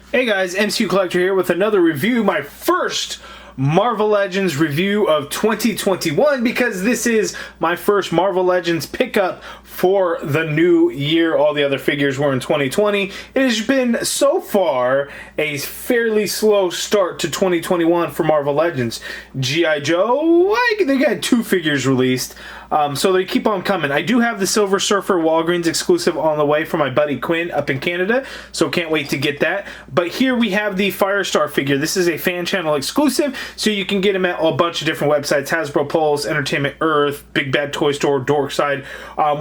Hey guys, MCU Collector here with another review, my first Marvel Legends review of 2021, because this is my first Marvel Legends pickup for the new year. All the other figures were in 2020. It has been, so far, a fairly slow start to 2021 for Marvel Legends. G.I. Joe, they got 2 figures released. So they keep on coming. I do have the Silver Surfer Walgreens exclusive on the way for my buddy Quinn up in Canada, so can't wait to get that. But here we have the Firestar figure. This is a fan channel exclusive, so you can get them at a bunch of different websites: Hasbro Pulse, Entertainment Earth, Big Bad Toy Store, Dorkside,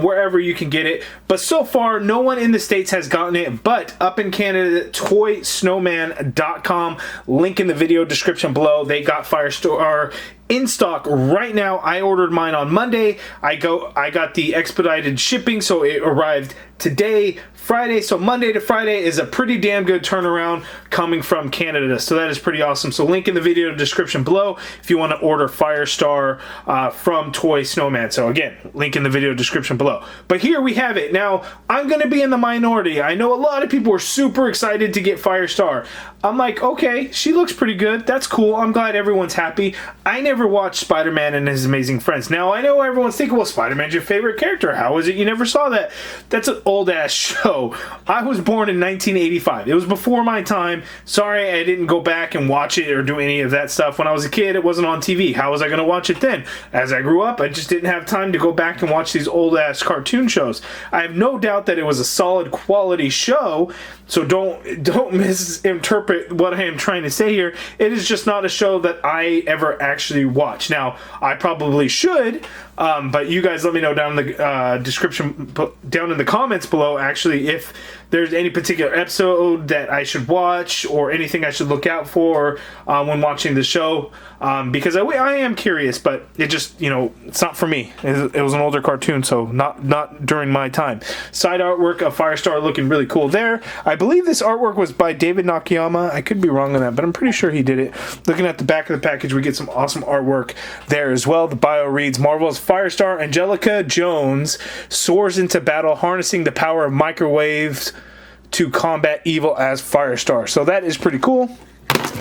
wherever you can get it. But so far, no one in the States has gotten it, but up in Canada, toysnowman.com, link in the video description below. They got Firestar in stock right now. I ordered mine on Monday. I got the expedited shipping, so it arrived today, Friday. So Monday to Friday is a pretty damn good turnaround coming from Canada. So that is pretty awesome. So link in the video description below if you want to order Firestar from Toy Snowman. So again, link in the video description below. But here we have it. Now, I'm going to be in the minority. I know a lot of people were super excited to get Firestar. I'm like, okay, she looks pretty good. That's cool. I'm glad everyone's happy. I never watched SpiderMan and His Amazing Friends. Now, I know everyone's thinking, well, Spider-Man's your favorite character. How is it you never saw that? That's an old-ass show. I was born in 1985. It was before my time. Sorry I didn't go back and watch it or do any of that stuff. When I was a kid, it wasn't on TV. How was I going to watch it then? As I grew up, I just didn't have time to go back and watch these old-ass cartoon shows. I have no doubt that it was a solid quality show, so don't misinterpret what I am trying to say here. It is just not a show that I ever actually watched. Now, I probably should, but you guys let me know down in the description, down in the comments below, actually, if there's any particular episode that I should watch or anything I should look out for when watching the show, because I am curious, but it just, it's not for me. It was an older cartoon, so not during my time. Side artwork of Firestar looking really cool there. I believe this artwork was by David Nakayama. I could be wrong on that, but I'm pretty sure he did it. Looking at the back of the package, we get some awesome artwork there as well. The bio reads, Marvel's Firestar Angelica Jones soars into battle, harnessing the power of microwaves to combat evil as Firestar. So that is pretty cool.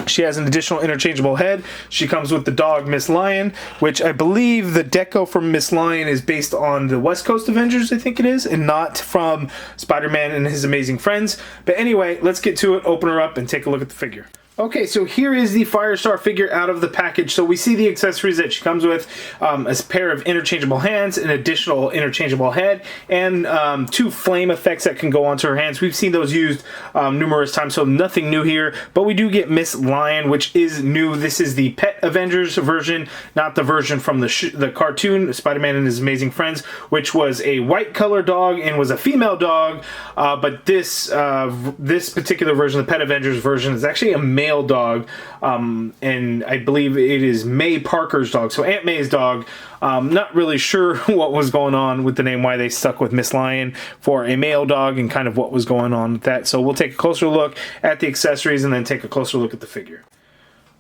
She has an additional interchangeable head. She comes with the dog Miss Lion, which I believe the deco from Miss Lion is based on the West Coast Avengers, I think it is, and not from Spider-Man and His Amazing Friends. But anyway, let's get to it, open her up, and take a look at the figure. Okay, so here is the Firestar figure out of the package. So we see the accessories that she comes with, a pair of interchangeable hands, an additional interchangeable head, and 2 flame effects that can go onto her hands. We've seen those used numerous times, so nothing new here. But we do get Miss Lion, which is new. This is the Pet Avengers version, not the version from the cartoon, Spider-Man and His Amazing Friends, which was a white color dog and was a female dog. But this particular version, the Pet Avengers version, is actually a male dog, and I believe it is May Parker's dog, so Aunt May's dog. Not really sure what was going on with the name, why they stuck with Miss Lion for a male dog, and kind of what was going on with that. So we'll take a closer look at the accessories and then take a closer look at the figure.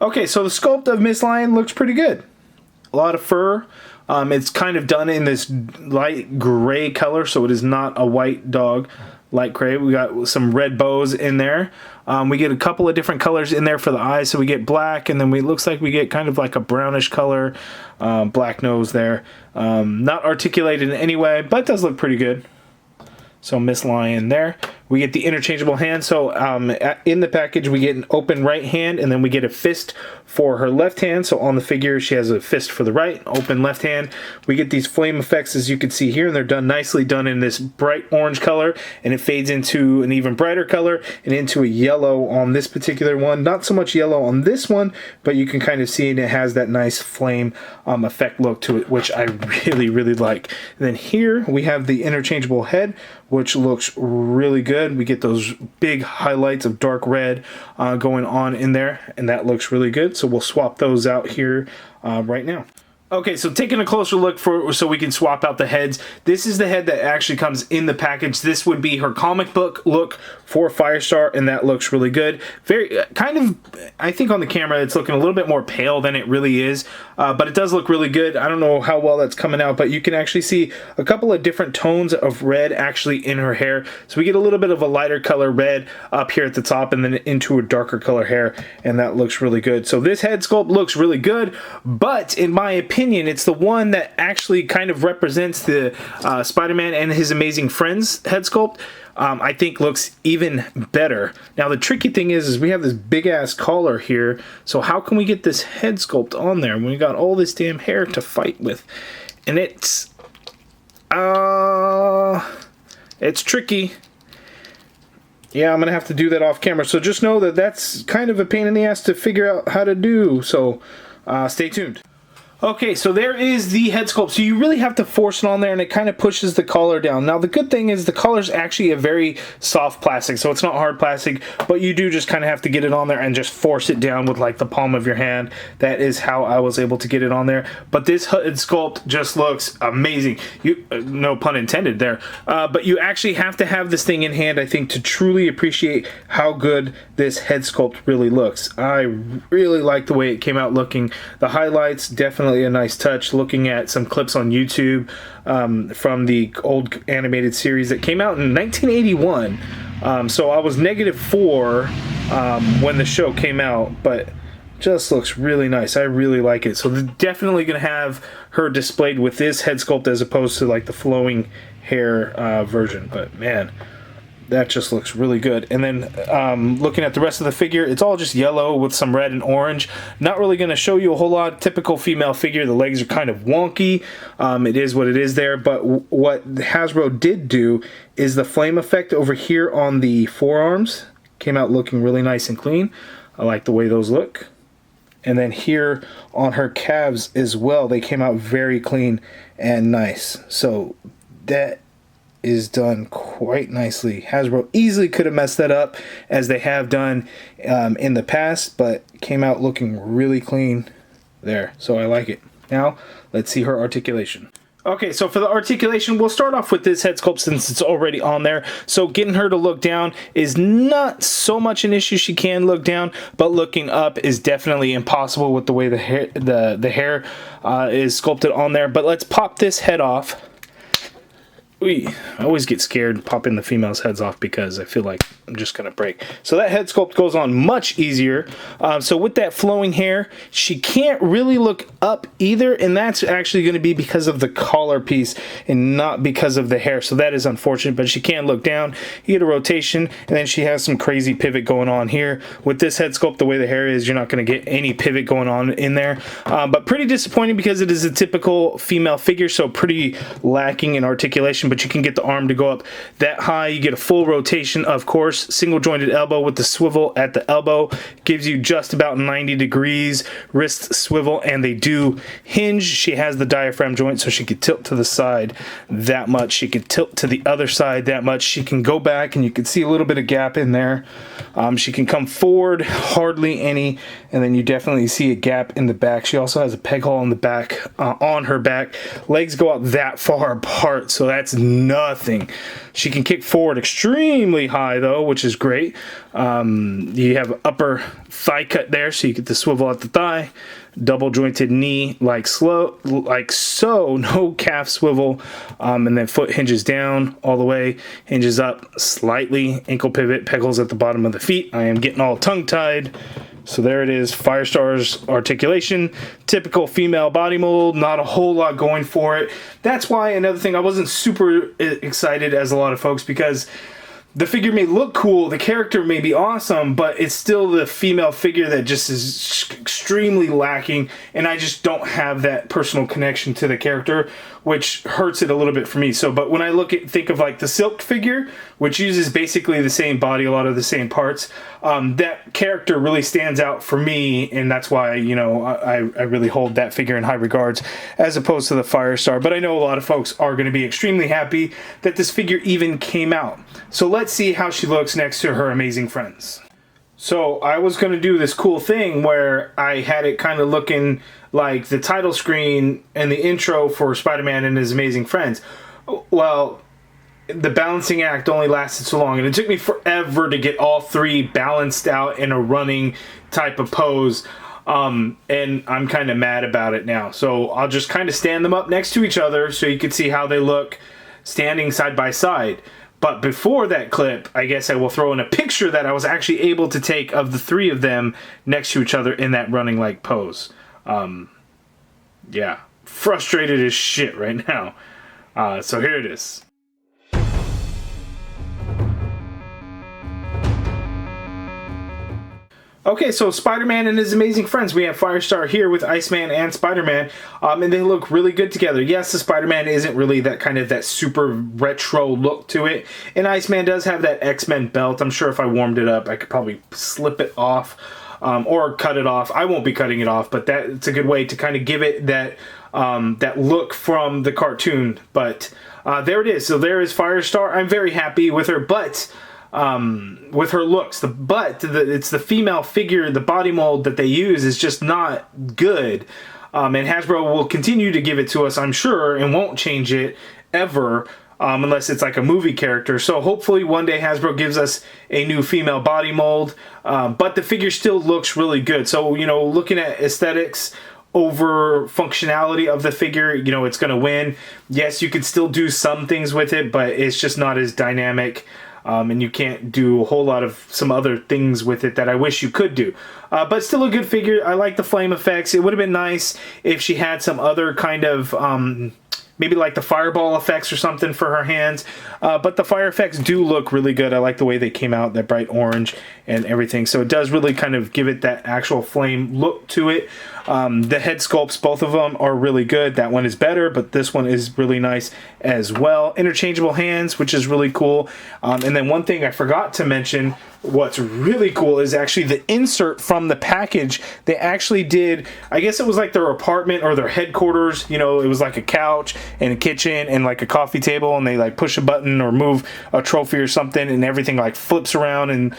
Okay, so the sculpt of Miss Lion looks pretty good. A lot of fur. It's kind of done in this light gray color, so it is not a white dog. Light gray. We got some red bows in there. We get a couple of different colors in there for the eyes. So we get black, and then it looks like we get kind of like a brownish color, black nose there. Not articulated in any way, but it does look pretty good. So Miss Lion there. We get the interchangeable hand. So in the package, we get an open right hand, and then we get a fist for her left hand. So on the figure, she has a fist for the right, open left hand. We get these flame effects, as you can see here, and they're done nicely, done in this bright orange color, and it fades into an even brighter color and into a yellow on this particular one. Not so much yellow on this one, but you can kind of see it has that nice flame effect look to it, which I really, really like. And then here we have the interchangeable head, which looks really good. We get those big highlights of dark red going on in there, and that looks really good. So we'll swap those out here right now. Okay, so taking a closer look so we can swap out the heads. This is the head that actually comes in the package. This would be her comic book look for Firestar, and that looks really good. Very kind of, I think on the camera it's looking a little bit more pale than it really is, but it does look really good. I don't know how well that's coming out, but you can actually see a couple of different tones of red actually in her hair. So we get a little bit of a lighter color red up here at the top and then into a darker color hair, and that looks really good. So this head sculpt looks really good, but in my opinion, it's the one that actually kind of represents the Spider-Man and His Amazing Friends head sculpt. I think looks even better. Now the tricky thing is we have this big ass collar here, so how can we get this head sculpt on there when we got all this damn hair to fight with? And it's tricky. Yeah, I'm gonna have to do that off camera, so just know that that's kind of a pain in the ass to figure out how to do, so stay tuned. Okay, so there is the head sculpt. So you really have to force it on there, and it kind of pushes the collar down. Now the good thing is the collar is actually a very soft plastic, so it's not hard plastic, but you do just kind of have to get it on there and just force it down with like the palm of your hand. That is how I was able to get it on there. But this head sculpt just looks amazing. No pun intended there. But you actually have to have this thing in hand, I think, to truly appreciate how good this head sculpt really looks. I really like the way it came out looking. The highlights, definitely a nice touch. Looking at some clips on YouTube from the old animated series that came out in 1981. So I was -4 when the show came out, but just looks really nice. I really like it. So they're definitely going to have her displayed with this head sculpt as opposed to like the flowing hair version. But man, that just looks really good. And then looking at the rest of the figure, it's all just yellow with some red and orange. Not really going to show you a whole lot. Typical female figure. The legs are kind of wonky. It is what it is there. But what Hasbro did do is the flame effect over here on the forearms came out looking really nice and clean. I like the way those look. And then here on her calves as well, they came out very clean and nice. So that is done quite nicely. Hasbro easily could have messed that up, as they have done in the past, but came out looking really clean there. So I like it. Now let's see her articulation. Okay, so for the articulation, we'll start off with this head sculpt since it's already on there. So getting her to look down is not so much an issue. She can look down, but looking up is definitely impossible with the way the hair is sculpted on there. But let's pop this head off. I always get scared popping the females' heads off because I feel like I'm just gonna break. So that head sculpt goes on much easier. So with that flowing hair, she can't really look up either, and that's actually going to be because of the collar piece and not because of the hair. So that is unfortunate, but she can look down. You get a rotation, and then she has some crazy pivot going on here. With this head sculpt, the way the hair is, you're not going to get any pivot going on in there. But pretty disappointing because it is a typical female figure, so pretty lacking in articulation. But you can get the arm to go up that high. You get a full rotation, of course. Single jointed elbow with the swivel at the elbow gives you just about 90 degrees wrist swivel, and they do hinge. She has the diaphragm joint, so she could tilt to the side that much. She could tilt to the other side that much. She can go back, and you can see a little bit of gap in there. She can come forward, hardly any, and then you definitely see a gap in the back. She also has a peg hole on the back, on her back. Legs go out that far apart, so that's nothing. She can kick forward extremely high though, which is great. You have upper thigh cut there, so you get the swivel at the thigh. Double jointed knee like so, no calf swivel, and then foot hinges down all the way, hinges up slightly, ankle pivot, peg holes at the bottom of the feet. I am getting all tongue tied. So there it is, Firestar's articulation. Typical female body mold, not a whole lot going for it. That's why, another thing, I wasn't super excited as a lot of folks, because the figure may look cool, the character may be awesome, but it's still the female figure that just is extremely lacking, and I just don't have that personal connection to the character, which hurts it a little bit for me. So, but when I think of like the Silk figure, which uses basically the same body, a lot of the same parts, that character really stands out for me, and that's why, you know, I really hold that figure in high regards as opposed to the Firestar. But I know a lot of folks are going to be extremely happy that this figure even came out. So let's see how she looks next to her amazing friends. So I was going to do this cool thing where I had it kind of looking like the title screen and the intro for Spider-Man and His Amazing Friends. Well, the balancing act only lasted so long, and it took me forever to get all three balanced out in a running type of pose. And I'm kind of mad about it now. So I'll just kind of stand them up next to each other so you can see how they look standing side by side. But before that clip, I guess I will throw in a picture that I was actually able to take of the three of them next to each other in that running like pose. Yeah, frustrated as shit right now. So here it is. Okay, so Spider-Man and his amazing friends. We have Firestar here with Iceman and Spider-Man, and they look really good together. Yes, the Spider-Man isn't really that super retro look to it, and Iceman does have that X-Men belt. I'm sure if I warmed it up, I could probably slip it off or cut it off. I won't be cutting it off, but it's a good way to kind of give it that that look from the cartoon. But there it is. So there is Firestar. I'm very happy with her, but with her looks, it's the female figure, the body mold that they use is just not good. And Hasbro will continue to give it to us, I'm sure, and won't change it ever, unless it's like a movie character. So hopefully one day Hasbro gives us a new female body mold, but the figure still looks really good. So, you know, looking at aesthetics over functionality of the figure, you know, it's going to win. Yes, you could still do some things with it, but it's just not as dynamic. And you can't do a whole lot of some other things with it that I wish you could do. But still a good figure. I like the flame effects. It would have been nice if she had some other kind of, maybe like the fireball effects or something for her hands. But the fire effects do look really good. I like the way they came out, that bright orange and everything. So it does really kind of give it that actual flame look to it. The head sculpts, both of them are really good. That one is better, but this one is really nice as well. Interchangeable hands, which is really cool. And then one thing I forgot to mention, what's really cool is actually the insert from the package. They actually did, I guess it was like their apartment or their headquarters. You know, it was like a couch and a kitchen and like a coffee table, and they like push a button or move a trophy or something, and everything like flips around and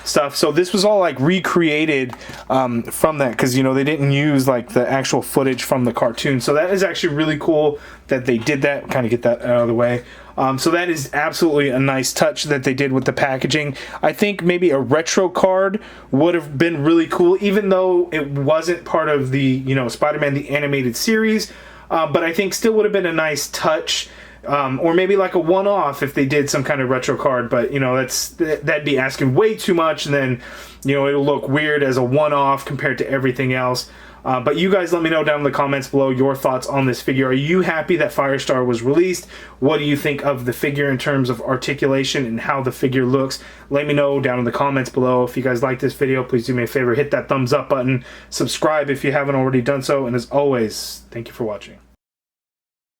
stuff. So this was all like recreated from that, because, you know, they didn't use like the actual footage from the cartoon. So that is actually really cool that they did that. Kind of get that out of the way. So that is absolutely a nice touch that they did with the packaging. I think maybe a retro card would have been really cool, even though it wasn't part of the, you know, Spider-Man the animated series. But I think still would have been a nice touch. Or maybe like a one-off if they did some kind of retro card, but, you know, that'd be asking way too much, and then, you know, it'll look weird as a one-off compared to everything else. But you guys let me know down in the comments below your thoughts on this figure. Are you happy that Firestar was released? What do you think of the figure in terms of articulation and how the figure looks? Let me know down in the comments below. If you guys like this video, please do me a favor, hit that thumbs up button, subscribe if you haven't already done so, and as always, thank you for watching.